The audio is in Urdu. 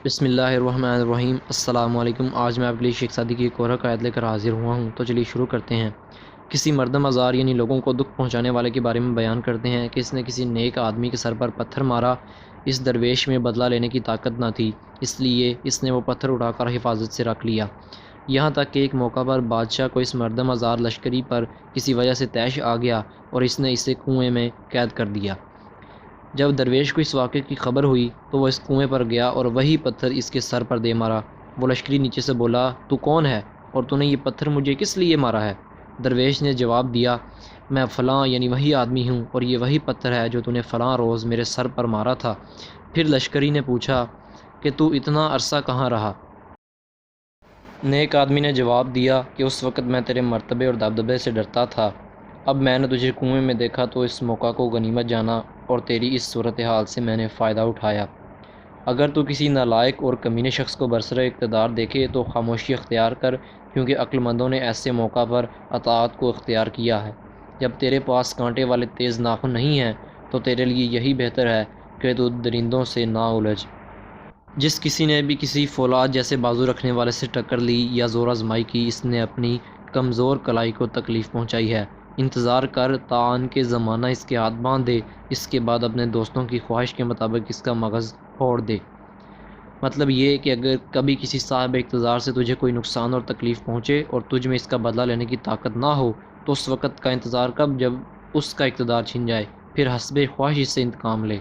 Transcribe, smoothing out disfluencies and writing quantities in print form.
بسم اللہ الرحمن الرحیم۔ السلام علیکم۔ آج میں آپ کے لیے شیخ سعدی کی ایک اور حکایت لے کر حاضر ہوا ہوں، تو چلیے شروع کرتے ہیں۔ کسی مردم آزار یعنی لوگوں کو دکھ پہنچانے والے کے بارے میں بیان کرتے ہیں کہ اس نے کسی نیک آدمی کے سر پر پتھر مارا۔ اس درویش میں بدلہ لینے کی طاقت نہ تھی، اس لیے اس نے وہ پتھر اٹھا کر حفاظت سے رکھ لیا، یہاں تک کہ ایک موقع پر بادشاہ کو اس مردم آزار لشکری پر کسی وجہ سے طیش آ گیا اور اس نے اسے کنویں میں قید کر دیا۔ جب درویش کو اس واقعے کی خبر ہوئی تو وہ اس کنویں پر گیا اور وہی پتھر اس کے سر پر دے مارا۔ وہ لشکری نیچے سے بولا، تو کون ہے اور تو نے یہ پتھر مجھے کس لیے مارا ہے؟ درویش نے جواب دیا، میں فلاں یعنی وہی آدمی ہوں اور یہ وہی پتھر ہے جو تو نے فلاں روز میرے سر پر مارا تھا۔ پھر لشکری نے پوچھا کہ تو اتنا عرصہ کہاں رہا؟ نیک آدمی نے جواب دیا کہ اس وقت میں تیرے مرتبے اور دبدبے سے ڈرتا تھا، اب میں نے تجھے کنویں میں دیکھا تو اس موقع کو غنیمت جانا اور تیری اس صورتحال سے میں نے فائدہ اٹھایا۔ اگر تو کسی نالائق اور کمینے شخص کو برسر اقتدار دیکھے تو خاموشی اختیار کر، کیونکہ عقل مندوں نے ایسے موقع پر اطاعت کو اختیار کیا ہے۔ جب تیرے پاس کانٹے والے تیز ناخن نہیں ہیں تو تیرے لیے یہی بہتر ہے کہ تو درندوں سے نہ الجھ۔ جس کسی نے بھی کسی فولاد جیسے بازو رکھنے والے سے ٹکر لی یا زور آزمائی کی، اس نے اپنی کمزور کلائی کو تکلیف پہنچائی ہے۔ انتظار کر تا ان کے زمانہ اس کے ہاتھ باندھ دے، اس کے بعد اپنے دوستوں کی خواہش کے مطابق اس کا مغز پھوڑ دے۔ مطلب یہ کہ اگر کبھی کسی صاحب اقتدار سے تجھے کوئی نقصان اور تکلیف پہنچے اور تجھ میں اس کا بدلہ لینے کی طاقت نہ ہو تو اس وقت کا انتظار کب جب اس کا اقتدار چھن جائے، پھر حسب خواہش اس سے انتقام لے۔